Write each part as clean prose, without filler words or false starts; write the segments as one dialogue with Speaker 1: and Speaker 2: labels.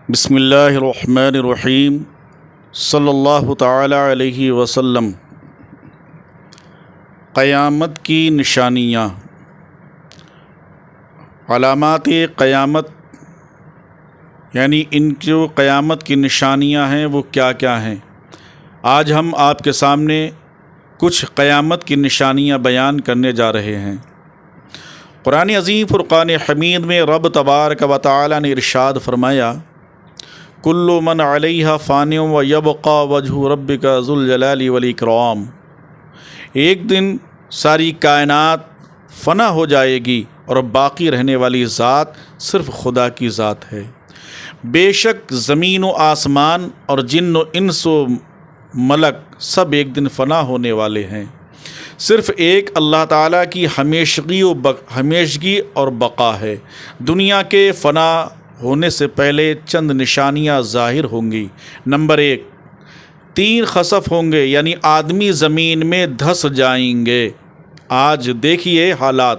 Speaker 1: بسم اللہ الرحمن الرحیم صلی اللہ تعالی علیہ وسلم۔ قیامت کی نشانیاں، علامات قیامت، یعنی ان جو قیامت کی نشانیاں ہیں وہ کیا کیا ہیں۔ آج ہم آپ کے سامنے کچھ قیامت کی نشانیاں بیان کرنے جا رہے ہیں۔ قرآن عظیم فرقان حمید میں رب تبارک و تعالی نے ارشاد فرمایا، کل من علیہا فان و یبقی وجہ ربک ذو الجلال والاکرام۔ ایک دن ساری کائنات فنا ہو جائے گی اور باقی رہنے والی ذات صرف خدا کی ذات ہے۔ بے شک زمین و آسمان اور جن و انس و ملک سب ایک دن فنا ہونے والے ہیں، صرف ایک اللہ تعالیٰ کی ہمیشگی اور بقا ہے۔ دنیا کے فنا ہونے سے پہلے چند نشانیاں ظاہر ہوں گی۔ نمبر 1، 3 خسف ہوں گے، یعنی آدمی زمین میں دھس جائیں گے۔ آج دیکھیے حالات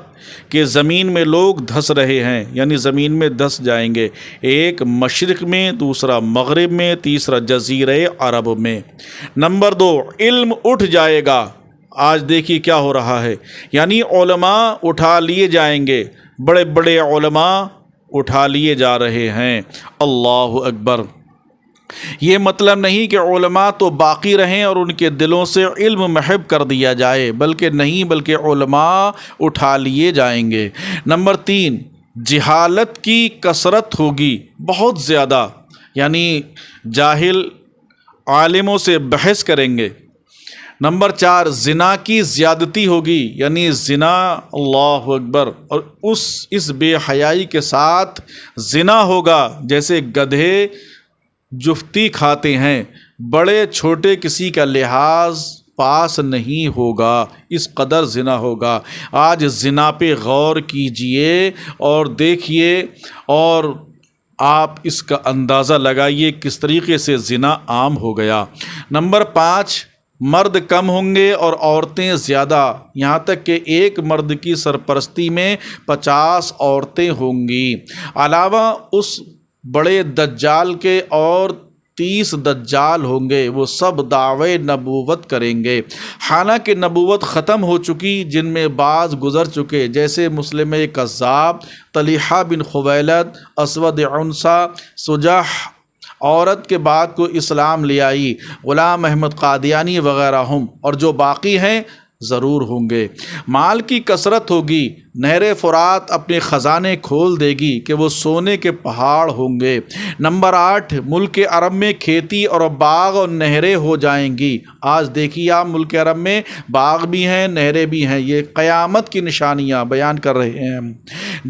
Speaker 1: کہ زمین میں لوگ دھس رہے ہیں، یعنی زمین میں دھس جائیں گے۔ ایک مشرق میں، دوسرا مغرب میں، تیسرا جزیرہ عرب میں۔ نمبر 2، علم اٹھ جائے گا۔ آج دیکھیے کیا ہو رہا ہے، یعنی علماء اٹھا لیے جائیں گے، بڑے بڑے علماء اٹھا لیے جا رہے ہیں۔ اللہ اکبر۔ یہ مطلب نہیں کہ علماء تو باقی رہیں اور ان کے دلوں سے علم محو کر دیا جائے، بلکہ نہیں، بلکہ علماء اٹھا لیے جائیں گے۔ نمبر 3، جہالت کی کثرت ہوگی، بہت زیادہ، یعنی جاہل عالموں سے بحث کریں گے۔ نمبر 4، زنا کی زیادتی ہوگی، یعنی زنا، اللہ اکبر، اور اس بے حیائی کے ساتھ زنا ہوگا جیسے گدھے جفتی کھاتے ہیں، بڑے چھوٹے کسی کا لحاظ پاس نہیں ہوگا، اس قدر زنا ہوگا۔ آج زنا پہ غور کیجئے اور دیکھیے اور آپ اس کا اندازہ لگائیے کس طریقے سے زنا عام ہو گیا۔ نمبر 5، مرد کم ہوں گے اور عورتیں زیادہ، یہاں تک کہ ایک مرد کی سرپرستی میں 50 عورتیں ہوں گی۔ علاوہ اس بڑے دجال کے اور 30 دجال ہوں گے، وہ سب دعوے نبوت کریں گے، حالانکہ نبوت ختم ہو چکی، جن میں بعض گزر چکے، جیسے مسلمہ کذاب، طلحہ بن خویلد، اسود عنسہ، سجاح عورت کے بعد کو اسلام لے آئی، غلام احمد قادیانی وغیرہ ہم، اور جو باقی ہیں ضرور ہوں گے۔ مال کی کثرت ہوگی، نہر فرات اپنے خزانے کھول دے گی کہ وہ سونے کے پہاڑ ہوں گے۔ نمبر 8، ملک عرب میں کھیتی اور باغ اور نہریں ہو جائیں گی۔ آج دیکھیے آپ ملک عرب میں باغ بھی ہیں، نہریں بھی ہیں، یہ قیامت کی نشانیاں بیان کر رہے ہیں۔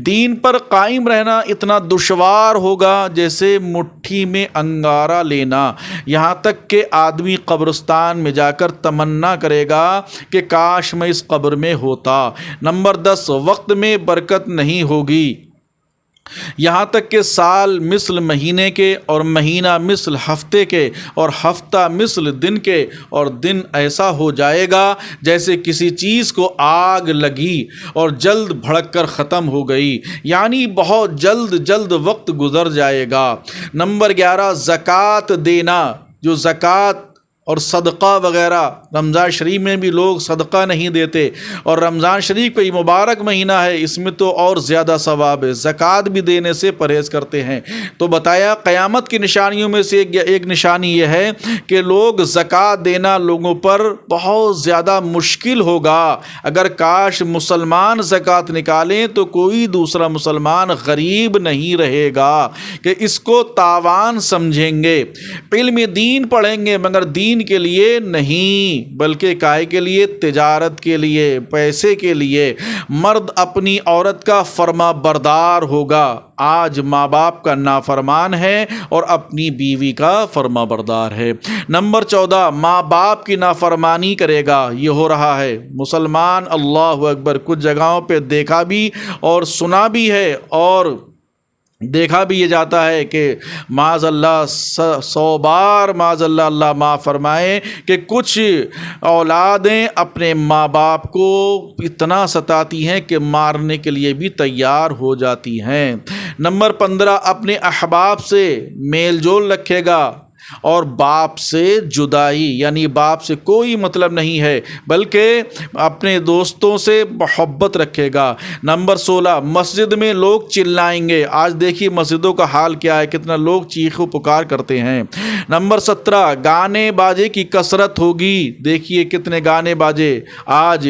Speaker 1: دین پر قائم رہنا اتنا دشوار ہوگا جیسے مٹھی میں انگارہ لینا، یہاں تک کہ آدمی قبرستان میں جا کر تمنا کرے گا کہ کاش میں اس قبر میں ہوتا۔ نمبر 10، وقت میں برکت نہیں ہوگی، یہاں تک کہ سال مثل مہینے کے اور مہینہ مثل ہفتے کے اور ہفتہ مثل دن کے، اور دن ایسا ہو جائے گا جیسے کسی چیز کو آگ لگی اور جلد بھڑک کر ختم ہو گئی، یعنی بہت جلد وقت گزر جائے گا۔ نمبر 11، زکوٰۃ دینا، جو زکوٰۃ اور صدقہ وغیرہ، رمضان شریف میں بھی لوگ صدقہ نہیں دیتے، اور رمضان شریف کا یہ مبارک مہینہ ہے، اس میں تو اور زیادہ ثواب ہے، زکوٰۃ بھی دینے سے پرہیز کرتے ہیں۔ تو بتایا قیامت کی نشانیوں میں سے ایک نشانی یہ ہے کہ لوگ زکوٰۃ دینا لوگوں پر بہت زیادہ مشکل ہوگا۔ اگر کاش مسلمان زکوٰۃ نکالیں تو کوئی دوسرا مسلمان غریب نہیں رہے گا کہ اس کو تاوان سمجھیں گے۔ علم دین پڑھیں گے مگر دین کے لیے نہیں، بلکہ کائے کے لیے؟ تجارت کے لیے، پیسے کے لیے۔ مرد اپنی عورت کا فرما بردار ہوگا، آج ماں باپ کا نافرمان ہے اور اپنی بیوی کا فرما بردار ہے۔ نمبر 14، ماں باپ کی نافرمانی کرے گا، یہ ہو رہا ہے۔ مسلمان، اللہ اکبر، کچھ جگہوں پہ دیکھا بھی اور سنا بھی ہے اور دیکھا بھی یہ جاتا ہے کہ معاذ اللہ 100 بار معاذ اللہ، اللہ معاف فرمائے، کہ کچھ اولادیں اپنے ماں باپ کو اتنا ستاتی ہیں کہ مارنے کے لیے بھی تیار ہو جاتی ہیں۔ نمبر 15 اپنے احباب سے میل جول رکھے گا اور باپ سے جدائی، یعنی باپ سے کوئی مطلب نہیں ہے بلکہ اپنے دوستوں سے محبت رکھے گا۔ نمبر 16 مسجد میں لوگ چلائیں گے۔ آج دیکھیے مسجدوں کا حال کیا ہے، کتنا لوگ چیخ و پکار کرتے ہیں۔ نمبر 17 گانے باجے کی کثرت ہوگی۔ دیکھیے کتنے گانے باجے، آج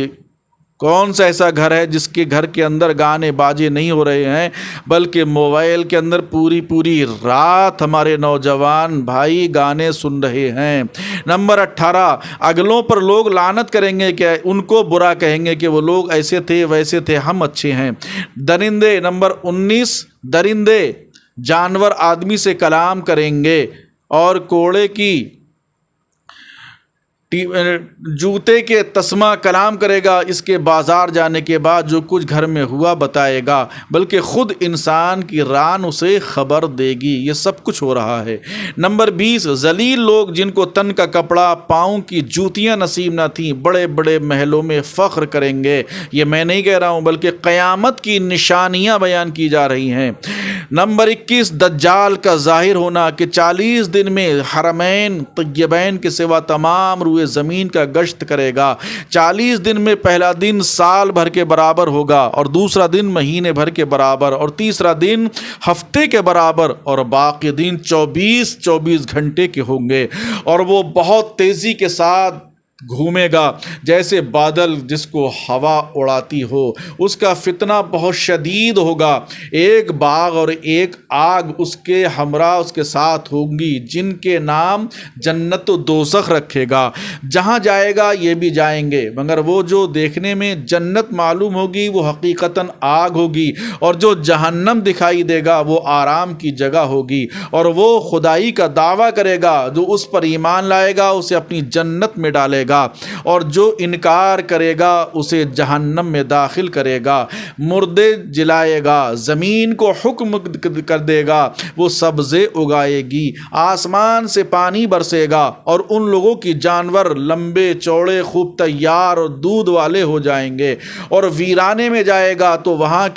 Speaker 1: کون سا ایسا گھر ہے جس کے گھر کے اندر گانے باجے نہیں ہو رہے ہیں، بلکہ موبائل کے اندر پوری رات ہمارے نوجوان بھائی گانے سن رہے ہیں۔ نمبر 18 اگلوں پر لوگ لعنت کریں گے کہ ان کو برا کہیں گے کہ وہ لوگ ایسے تھے ویسے تھے، ہم اچھے ہیں۔ درندے نمبر 19 درندے جانور آدمی سے کلام کریں گے، اور کوڑے کی جوتے کے تسمہ کلام کرے گا، اس کے بازار جانے کے بعد جو کچھ گھر میں ہوا بتائے گا، بلکہ خود انسان کی ران اسے خبر دے گی۔ یہ سب کچھ ہو رہا ہے۔ نمبر 20 ذلیل لوگ جن کو تن کا کپڑا پاؤں کی جوتیاں نصیب نہ تھیں، بڑے بڑے محلوں میں فخر کریں گے۔ یہ میں نہیں کہہ رہا ہوں بلکہ قیامت کی نشانیاں بیان کی جا رہی ہیں۔ نمبر 21 دجال کا ظاہر ہونا کہ 40 دن میں حرمین طیبین کے سوا تمام روئے زمین کا گشت کرے گا۔ 40 دن میں پہلا دن سال بھر کے برابر ہوگا، اور دوسرا دن مہینے بھر کے برابر، اور تیسرا دن ہفتے کے برابر، اور باقی دن 24 گھنٹے کے ہوں گے، اور وہ بہت تیزی کے ساتھ گھومے گا جیسے بادل جس کو ہوا اڑاتی ہو۔ اس کا فتنہ بہت شدید ہوگا۔ ایک باغ اور ایک آگ اس کے ہمراہ اس کے ساتھ ہوں گی، جن کے نام جنت و دوزخ رکھے گا۔ جہاں جائے گا یہ بھی جائیں گے، مگر وہ جو دیکھنے میں جنت معلوم ہوگی وہ حقیقتاً آگ ہوگی، اور جو جہنم دکھائی دے گا وہ آرام کی جگہ ہوگی۔ اور وہ خدائی کا دعویٰ کرے گا، جو اس پر ایمان لائے گا اسے اپنی جنت میں ڈالے گا، اور جو انکار کرے گا اسے جہنم میں داخل کرے گا۔ مردے جلائے گا، زمین کو حکم کر دے گا، وہ سبزے اگائے گی، آسمان سے پانی برسے گا، اور ان لوگوں کی جانور لمبے چوڑے خوب تیار اور دودھ والے ہو جائیں گے۔ اور ویرانے میں جائے گا تو وہاں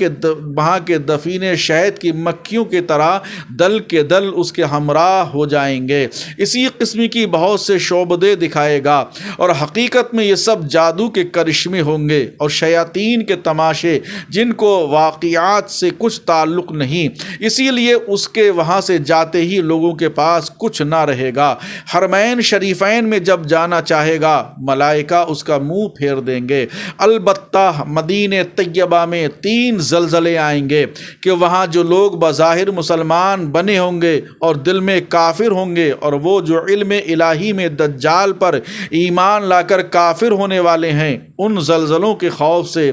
Speaker 1: کے دفینے شہد کی مکھیوں کی طرح دل کے دل اس کے ہمراہ ہو جائیں گے۔ اسی قسم کی بہت سے شعبدے دکھائے گا، اور حقیقت میں یہ سب جادو کے کرشمے ہوں گے اور شیاطین کے تماشے، جن کو واقعات سے کچھ تعلق نہیں، اسی لیے اس کے وہاں سے جاتے ہی لوگوں کے پاس کچھ نہ رہے گا۔ حرمین شریفین میں جب جانا چاہے گا ملائکہ اس کا منہ پھیر دیں گے۔ البتہ مدینہ طیبہ میں 3 زلزلے آئیں گے کہ وہاں جو لوگ بظاہر مسلمان بنے ہوں گے اور دل میں کافر ہوں گے، اور وہ جو علم الہی میں دجال پر ایمان لا کر کافر ہونے والے ہیں، ان زلزلوں کے خوف سے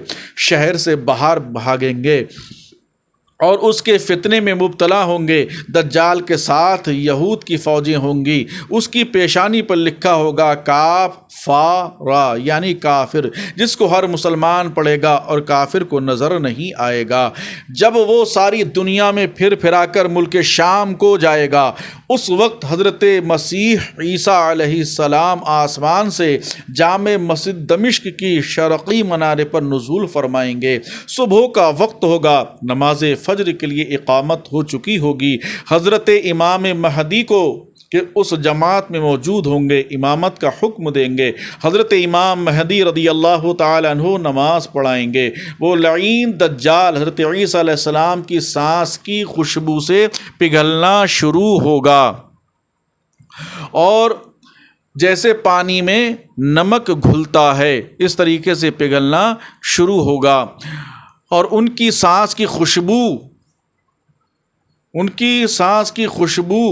Speaker 1: شہر سے باہر بھاگیں گے اور اس کے فتنے میں مبتلا ہوں گے۔ دجال کے ساتھ یہود کی فوجیں ہوں گی، اس کی پیشانی پر لکھا ہوگا کاف فا را، یعنی کافر، جس کو ہر مسلمان پڑھے گا اور کافر کو نظر نہیں آئے گا۔ جب وہ ساری دنیا میں پھر پھرا کر ملک شام کو جائے گا، اس وقت حضرت مسیح عیسیٰ علیہ السلام آسمان سے جامع مسجد دمشق کی شرقی منارے پر نزول فرمائیں گے۔ صبح کا وقت ہوگا، نماز فجر کے لیے اقامت ہو چکی ہوگی۔ حضرت امام مہدی کو کہ اس جماعت میں موجود ہوں گے امامت کا حکم دیں گے۔ حضرت امام مہدی رضی اللہ تعالی عنہ نماز پڑھائیں گے۔ وہ لعین دجال حضرت عیسیٰ علیہ السلام کی سانس کی خوشبو سے پگھلنا شروع ہوگا، اور جیسے پانی میں نمک گھلتا ہے اس طریقے سے پگھلنا شروع ہوگا، اور ان کی سانس کی خوشبو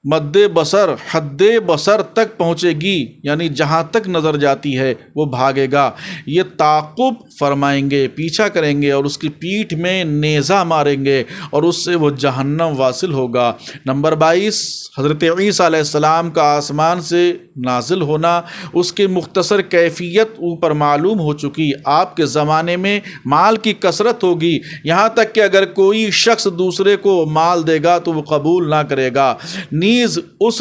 Speaker 1: مد بصر حد بصر تک پہنچے گی، یعنی جہاں تک نظر جاتی ہے وہ بھاگے گا۔ یہ تعقب فرمائیں گے، پیچھا کریں گے، اور اس کی پیٹھ میں نیزہ ماریں گے، اور اس سے وہ جہنم واصل ہوگا۔ نمبر 22 حضرت عیسیٰ علیہ السلام کا آسمان سے نازل ہونا، اس کی مختصر کیفیت اوپر معلوم ہو چکی۔ آپ کے زمانے میں مال کی کثرت ہوگی، یہاں تک کہ اگر کوئی شخص دوسرے کو مال دے گا تو وہ قبول نہ کرے گا، نیز اس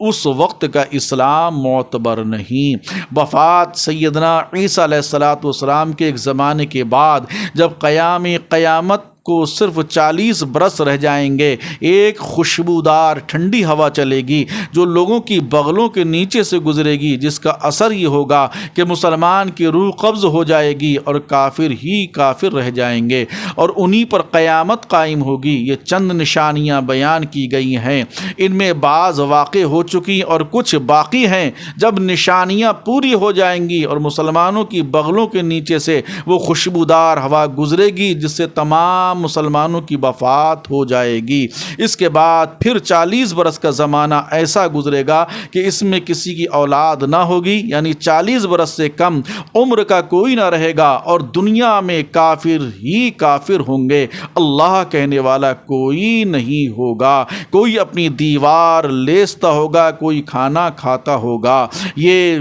Speaker 1: اس وقت کا اسلام معتبر نہیں۔ وفات سیدنا عیسیٰ علیہ السلام کے ایک زمانے کے بعد جب قیامت کو صرف 40 برس رہ جائیں گے، ایک خوشبودار ٹھنڈی ہوا چلے گی جو لوگوں کی بغلوں کے نیچے سے گزرے گی، جس کا اثر یہ ہوگا کہ مسلمان کی روح قبض ہو جائے گی اور کافر ہی کافر رہ جائیں گے، اور انہی پر قیامت قائم ہوگی۔ یہ چند نشانیاں بیان کی گئی ہیں، ان میں بعض واقع ہو چکی اور کچھ باقی ہیں۔ جب نشانیاں پوری ہو جائیں گی اور مسلمانوں کی بغلوں کے نیچے سے وہ خوشبودار ہوا گزرے گی جس سے تمام مسلمانوں کی وفات ہو جائے گی، اس کے بعد پھر 40 برس کا زمانہ ایسا گزرے گا کہ اس میں کسی کی اولاد نہ ہوگی، یعنی 40 برس سے کم عمر کا کوئی نہ رہے گا، اور دنیا میں کافر ہی کافر ہوں گے، اللہ کہنے والا کوئی نہیں ہوگا۔ کوئی اپنی دیوار لیستا ہوگا، کوئی کھانا کھاتا ہوگا۔ یہ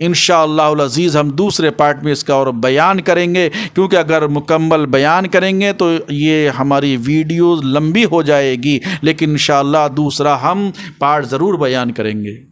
Speaker 1: انشاءاللہ العزیز ہم دوسرے پارٹ میں اس کا اور بیان کریں گے، کیونکہ اگر مکمل بیان کریں گے تو یہ ہماری ویڈیوز لمبی ہو جائے گی، لیکن انشاءاللہ دوسرا ہم پارٹ ضرور بیان کریں گے۔